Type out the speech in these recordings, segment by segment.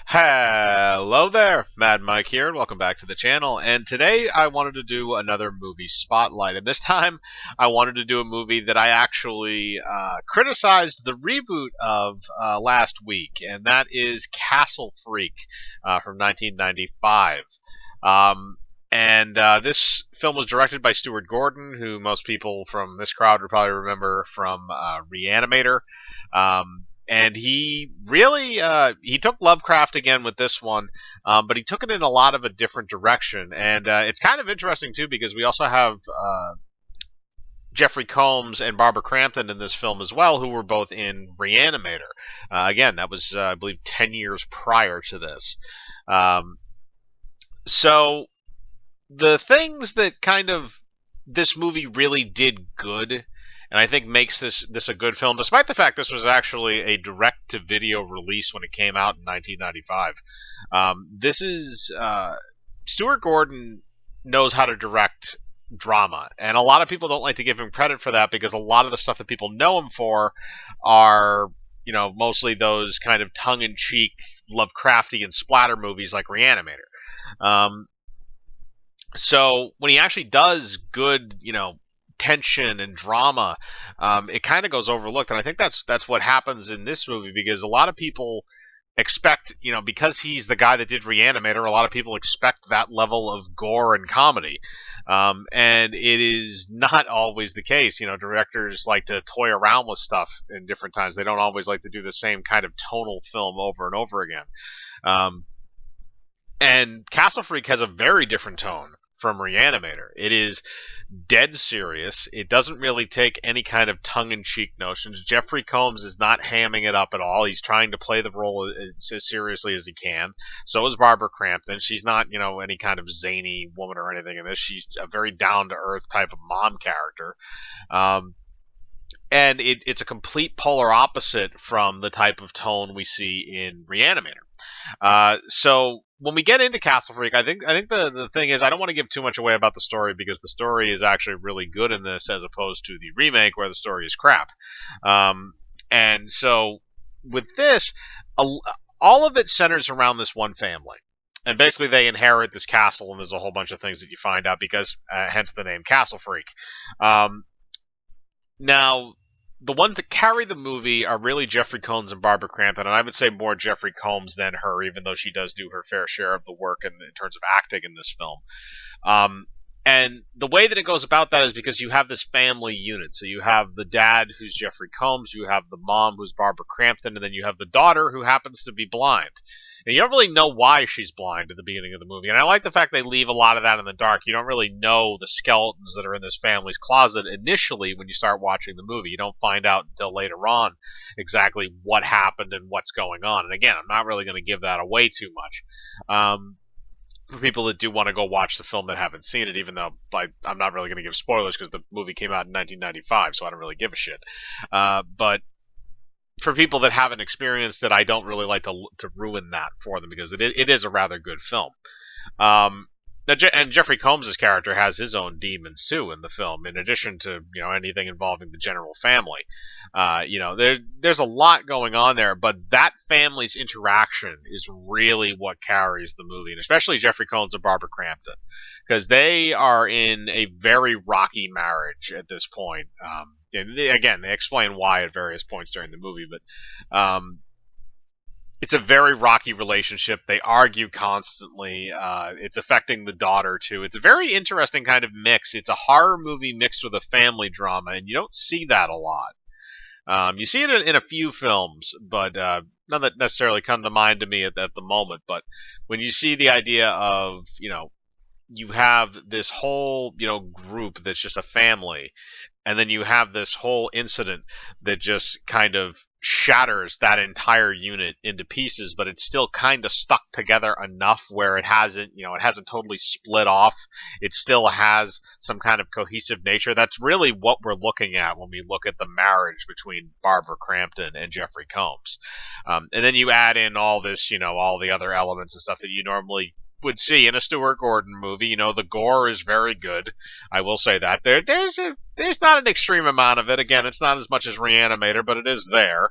Hello there, Mad Mike here, and welcome back to the channel. And today I wanted to do another movie spotlight, and this time I wanted to do a movie that I actually criticized the reboot of last week, and that is Castle Freak from 1995. This film was directed by Stuart Gordon, who most people from this crowd would probably remember from Reanimator. And he really he took Lovecraft again with this one, but he took it in a lot of a different direction. And it's kind of interesting too because we also have Jeffrey Combs and Barbara Crampton in this film as well, who were both in Reanimator. Again, that was I believe 10 years prior to this. Um, so the things that kind of this movie really did good, and I think makes this a good film, despite the fact this was actually a direct-to-video release when it came out in 1995. This is Stuart Gordon knows how to direct drama, and a lot of people don't like to give him credit for that because a lot of the stuff that people know him for are mostly those kind of tongue-in-cheek Lovecraftian splatter movies like Reanimator. Um, so when he actually does good, tension and drama, it kind of goes overlooked, and I think that's what happens in this movie because a lot of people expect, because he's the guy that did Reanimator, a lot of people expect that level of gore and comedy, and it is not always the case. Directors like to toy around with stuff in different times. They don't always like to do the same kind of tonal film over and over again. Um, and Castle Freak has a very different tone from Reanimator. It is dead serious. It doesn't really take any kind of tongue-in-cheek notions. Jeffrey Combs is not hamming it up at all. He's trying to play the role as seriously as he can. So is Barbara Crampton. She's not, any kind of zany woman or anything in this. She's a very down-to-earth type of mom character. And it's a complete polar opposite from the type of tone we see in Reanimator. So when we get into Castle Freak, I think the thing is I don't want to give too much away about the story because the story is actually really good in this as opposed to the remake where the story is crap. And so with this, all of it centers around this one family. And basically, they inherit this castle, and there's a whole bunch of things that you find out because, hence the name Castle Freak. Now, the ones that carry the movie are really Jeffrey Combs and Barbara Crampton, and I would say more Jeffrey Combs than her, even though she does do her fair share of the work in terms of acting in this film. And the way that it goes about that is because you have this family unit. So you have the dad, who's Jeffrey Combs, you have the mom, who's Barbara Crampton, and then you have the daughter, who happens to be blind. And you don't really know why she's blind at the beginning of the movie. And I like the fact they leave a lot of that in the dark. You don't really know the skeletons that are in this family's closet initially when you start watching the movie. You don't find out until later on exactly what happened and what's going on. And again, I'm not really going to give that away too much. For people that do want to go watch the film that haven't seen it, even though I'm not really going to give spoilers because the movie came out in 1995, so I don't really give a shit. But for people that haven't experienced it, I don't really like to ruin that for them because it is a rather good film. And Jeffrey Combs' character has his own demons too in the film, in addition to anything involving the general family. There's a lot going on there, but that family's interaction is really what carries the movie, and especially Jeffrey Combs and Barbara Crampton, because they are in a very rocky marriage at this point. And again, they explain why at various points during the movie, but it's a very rocky relationship. They argue constantly. It's affecting the daughter, too. It's a very interesting kind of mix. It's a horror movie mixed with a family drama, and you don't see that a lot. You see it in a few films, but none that necessarily come to mind to me at the moment. But when you see the idea of, you have this whole, group that's just a family, and then you have this whole incident that just kind of shatters that entire unit into pieces, but it's still kind of stuck together enough where it hasn't totally split off. It still has some kind of cohesive nature. That's really what we're looking at when we look at the marriage between Barbara Crampton and Jeffrey Combs. And then you add in all this, all the other elements and stuff that you normally would see in a Stuart Gordon movie. The gore is very good. I will say that. There's not an extreme amount of it. Again, it's not as much as Reanimator, but it is there.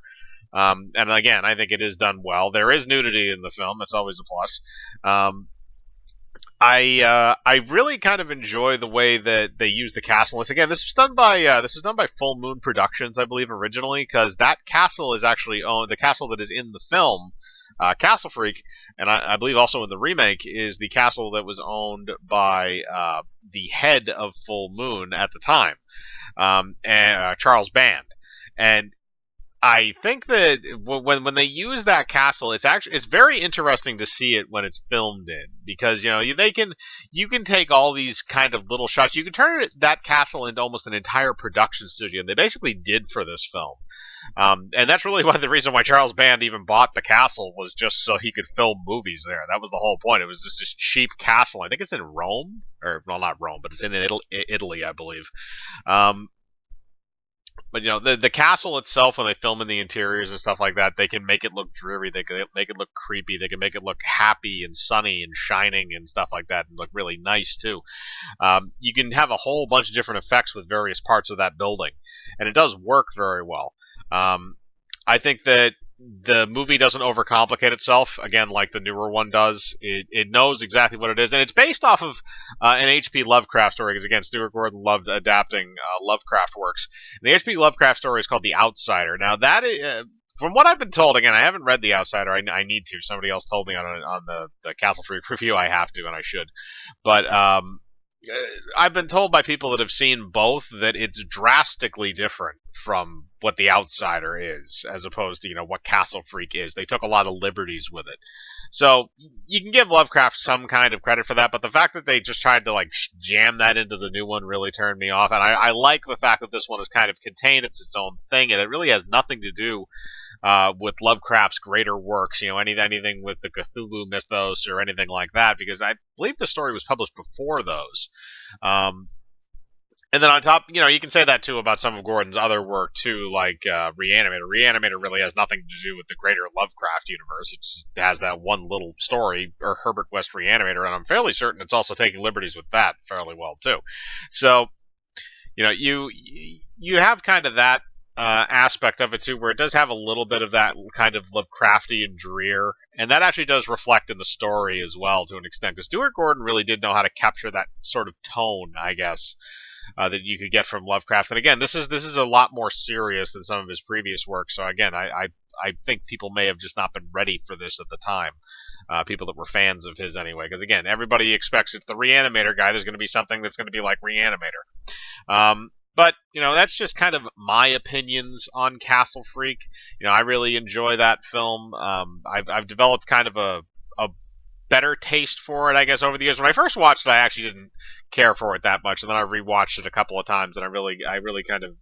And again, I think it is done well. There is nudity in the film. That's always a plus. Um, I really kind of enjoy the way that they use the castle. Once again, this was done by Full Moon Productions, I believe, originally, because that castle is actually owned. The castle that is in the film, Castle Freak, and I believe also in the remake, is the castle that was owned by the head of Full Moon at the time, and Charles Band. And I think that when they use that castle, it's very interesting to see it when it's filmed in, because you can take all these kind of little shots. You can turn that castle into almost an entire production studio, and they basically did for this film. And that's really the reason why Charles Band even bought the castle, was just so he could film movies there. That was the whole point. It was just this cheap castle. I think it's in Rome, or well, not Rome, but it's in Italy, I believe. Um, but the castle itself, when they film in the interiors and stuff like that, they can make it look dreary. They can make it look creepy. They can make it look happy and sunny and shining and stuff like that, and look really nice too. You can have a whole bunch of different effects with various parts of that building, and it does work very well. I think that the movie doesn't overcomplicate itself, again, like the newer one does. It knows exactly what it is, and it's based off of an H.P. Lovecraft story, because, again, Stuart Gordon loved adapting Lovecraft works. And the H.P. Lovecraft story is called The Outsider. Now, that is, from what I've been told, again, I haven't read The Outsider. I need to. Somebody else told me on the Castle Freak review I have to, and I should. But I've been told by people that have seen both that it's drastically different from what The Outsider is, as opposed to what Castle Freak is. They took a lot of liberties with it, so you can give Lovecraft some kind of credit for that. But the fact that they just tried to jam that into the new one really turned me off. And I like the fact that this one is kind of contained; it's its own thing, and it really has nothing to do with Lovecraft's greater works, anything with the Cthulhu mythos or anything like that, because I believe the story was published before those. Um, and then on top, you can say that too about some of Gordon's other work too, like Reanimator. Reanimator really has nothing to do with the greater Lovecraft universe. It has that one little story, or Herbert West Reanimator, and I'm fairly certain it's also taking liberties with that fairly well too. So you have kind of that aspect of it too, where it does have a little bit of that kind of Lovecraftian drear, and that actually does reflect in the story as well to an extent, because Stuart Gordon really did know how to capture that sort of tone, I guess, that you could get from Lovecraft. And again, this is a lot more serious than some of his previous work. So again, I think people may have just not been ready for this at the time. People that were fans of his anyway, because again, everybody expects it's the Reanimator guy. There's going to be something that's going to be like Reanimator. But that's just kind of my opinions on Castle Freak. I really enjoy that film. I've developed kind of a better taste for it, I guess, over the years. When I first watched it, I actually didn't care for it that much, and then I rewatched it a couple of times, and I really kind of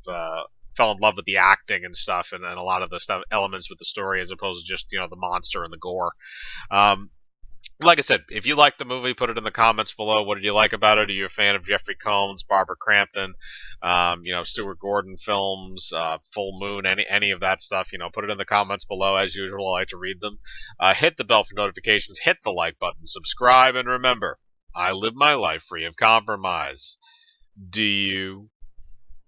fell in love with the acting and stuff, and a lot of the stuff elements with the story, as opposed to just the monster and the gore. Um, like I said, if you like the movie, put it in the comments below. What did you like about it? Are you a fan of Jeffrey Combs, Barbara Crampton, Stuart Gordon films, Full Moon, any of that stuff? Put it in the comments below. As usual, I like to read them. Hit the bell for notifications. Hit the like button. Subscribe, and remember, I live my life free of compromise. Do you?